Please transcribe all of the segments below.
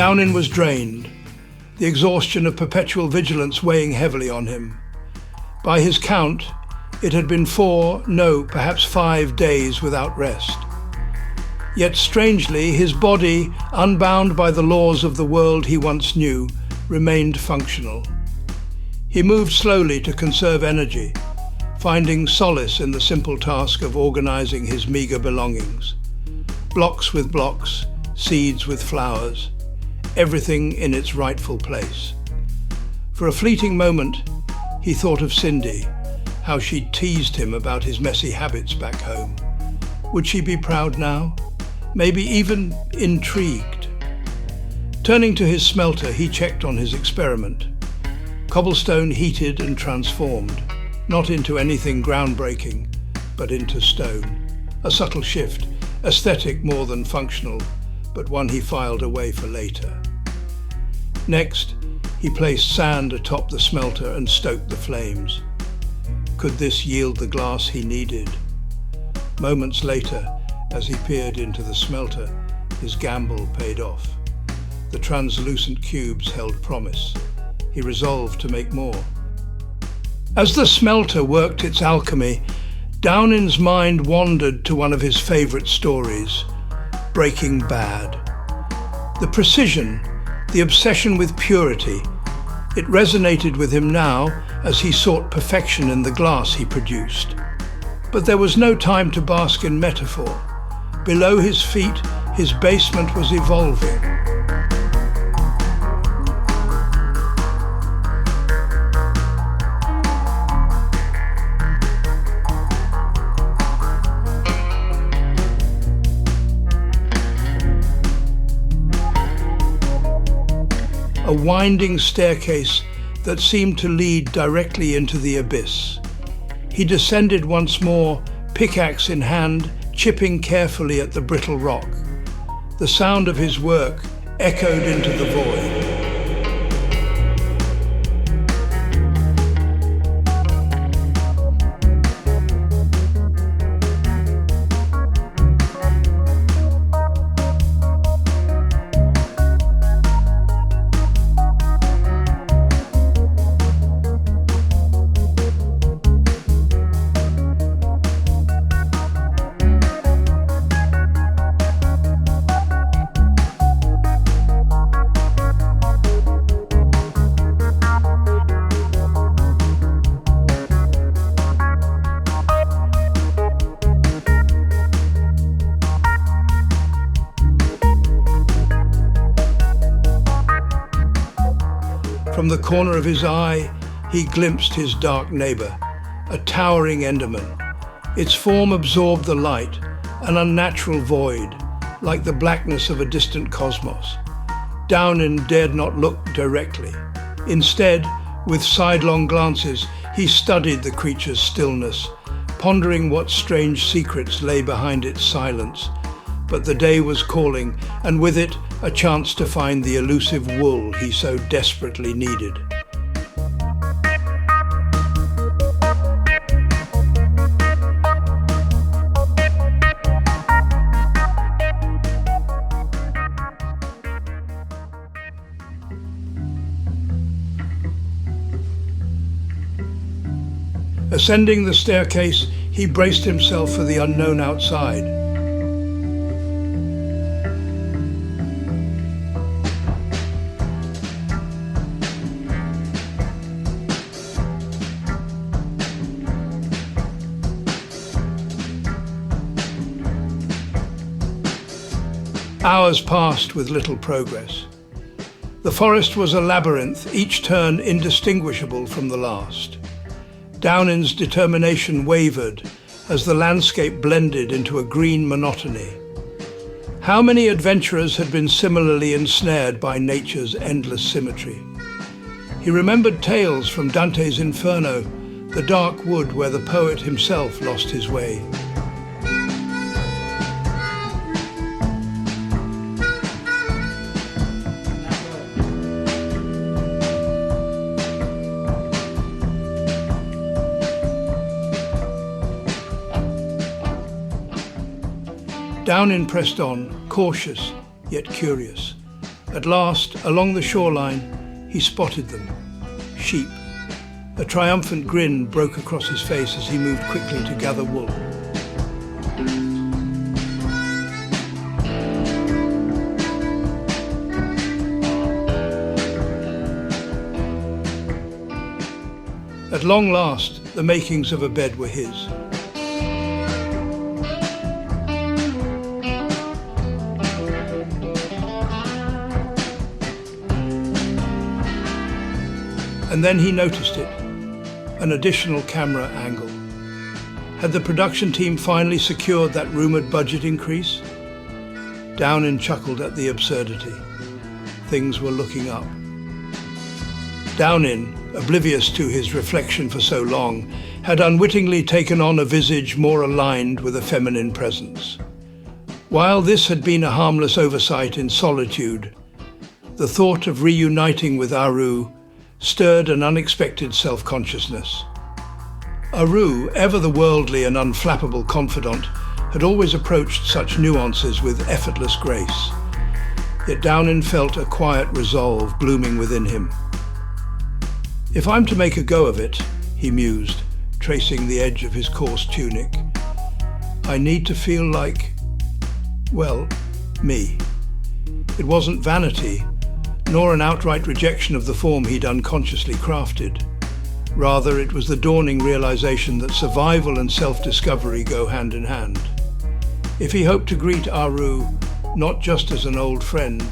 Downin was drained, the exhaustion of perpetual vigilance weighing heavily on him. By his count, it had been 4, no, perhaps 5 days without rest. Yet strangely, his body, unbound by the laws of the world he once knew, remained functional. He moved slowly to conserve energy, finding solace in the simple task of organizing his meager belongings. Blocks with blocks, seeds with flowers, everything in its rightful place. For a fleeting moment, he thought of Cindy, how she'd teased him about his messy habits back home. Would she be proud now? Maybe even intrigued. Turning to his smelter, he checked on his experiment. Cobblestone heated and transformed, not into anything groundbreaking, but into stone. A subtle shift, aesthetic more than functional, but one he filed away for later. Next, he placed sand atop the smelter and stoked the flames. Could this yield the glass he needed? Moments later, as he peered into the smelter, his gamble paid off. The translucent cubes held promise. He resolved to make more. As the smelter worked its alchemy, Downin's mind wandered to one of his favorite stories, Breaking Bad. The precision, the obsession with purity, it resonated with him now as he sought perfection in the glass he produced. But there was no time to bask in metaphor. Below his feet, his basement was evolving. A winding staircase that seemed to lead directly into the abyss. He descended once more, pickaxe in hand, chipping carefully at the brittle rock. The sound of his work echoed into the void. From the corner of his eye, he glimpsed his dark neighbor, a towering Enderman. Its form absorbed the light, an unnatural void, like the blackness of a distant cosmos. Downin dared not look directly. Instead, with sidelong glances, he studied the creature's stillness, pondering what strange secrets lay behind its silence. But the day was calling, and with it, a chance to find the elusive wool he so desperately needed. Ascending the staircase, he braced himself for the unknown outside. Hours passed with little progress. The forest was a labyrinth, each turn indistinguishable from the last. Downin's determination wavered as the landscape blended into a green monotony. How many adventurers had been similarly ensnared by nature's endless symmetry? He remembered tales from Dante's Inferno, the dark wood where the poet himself lost his way. Downin pressed on, cautious yet curious. At last, along the shoreline, he spotted them. Sheep. A triumphant grin broke across his face as he moved quickly to gather wool. At long last, the makings of a bed were his. And then he noticed it, an additional camera angle. Had the production team finally secured that rumoured budget increase? Downin chuckled at the absurdity. Things were looking up. Downin, oblivious to his reflection for so long, had unwittingly taken on a visage more aligned with a feminine presence. While this had been a harmless oversight in solitude, the thought of reuniting with Aru stirred an unexpected self-consciousness. Aru, ever the worldly and unflappable confidant, had always approached such nuances with effortless grace. Yet Downin felt a quiet resolve blooming within him. If I'm to make a go of it, he mused, tracing the edge of his coarse tunic, I need to feel like, well, me. It wasn't vanity, nor an outright rejection of the form he'd unconsciously crafted. Rather, it was the dawning realization that survival and self-discovery go hand in hand. If he hoped to greet Aru not just as an old friend,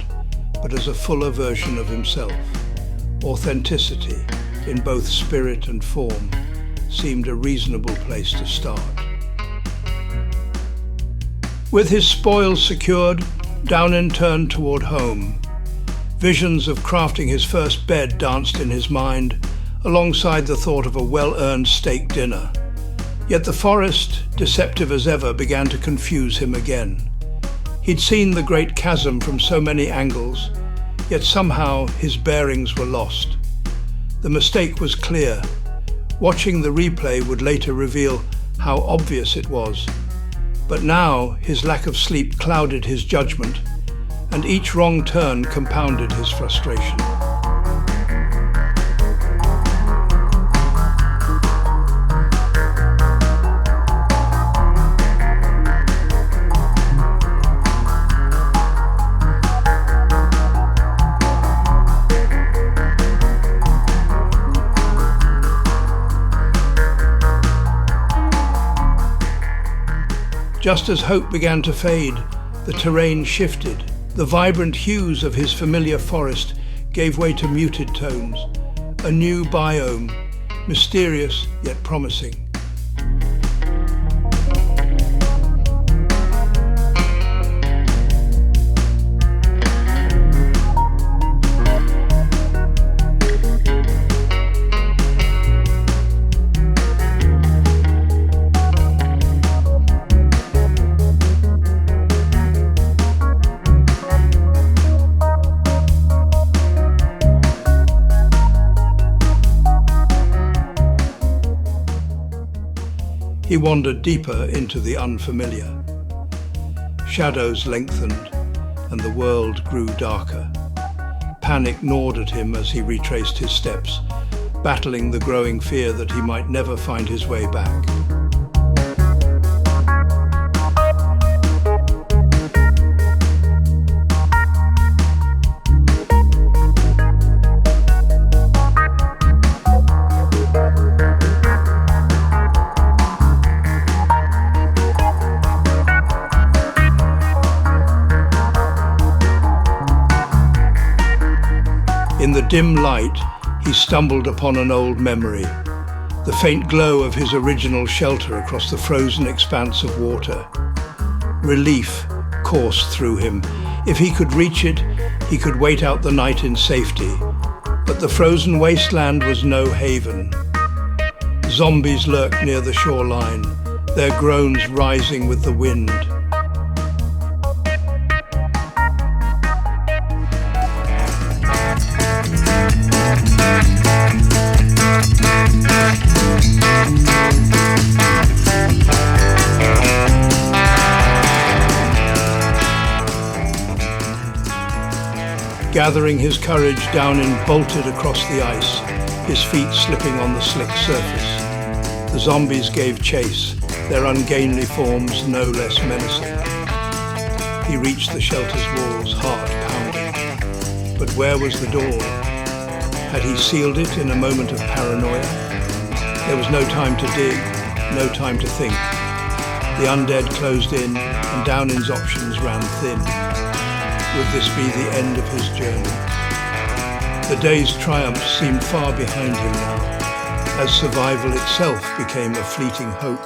but as a fuller version of himself, authenticity, in both spirit and form, seemed a reasonable place to start. With his spoils secured, Downin turned toward home. Visions of crafting his first bed danced in his mind, alongside the thought of a well-earned steak dinner. Yet the forest, deceptive as ever, began to confuse him again. He'd seen the great chasm from so many angles, yet somehow his bearings were lost. The mistake was clear. Watching the replay would later reveal how obvious it was. But now his lack of sleep clouded his judgment, and each wrong turn compounded his frustration. Just as hope began to fade, the terrain shifted. The vibrant hues of his familiar forest gave way to muted tones, a new biome, mysterious yet promising. He wandered deeper into the unfamiliar. Shadows lengthened, and the world grew darker. Panic gnawed at him as he retraced his steps, battling the growing fear that he might never find his way back. In the dim light, he stumbled upon an old memory, the faint glow of his original shelter across the frozen expanse of water. Relief coursed through him. If he could reach it, he could wait out the night in safety. But the frozen wasteland was no haven. Zombies lurked near the shoreline, their groans rising with the wind. Gathering his courage, Downin bolted across the ice, his feet slipping on the slick surface. The zombies gave chase, their ungainly forms no less menacing. He reached the shelter's walls, heart pounding. But where was the door? Had he sealed it in a moment of paranoia? There was no time to dig, no time to think. The undead closed in, and Downin's options ran thin. Would this be the end of his journey? The day's triumph seemed far behind him now, as survival itself became a fleeting hope.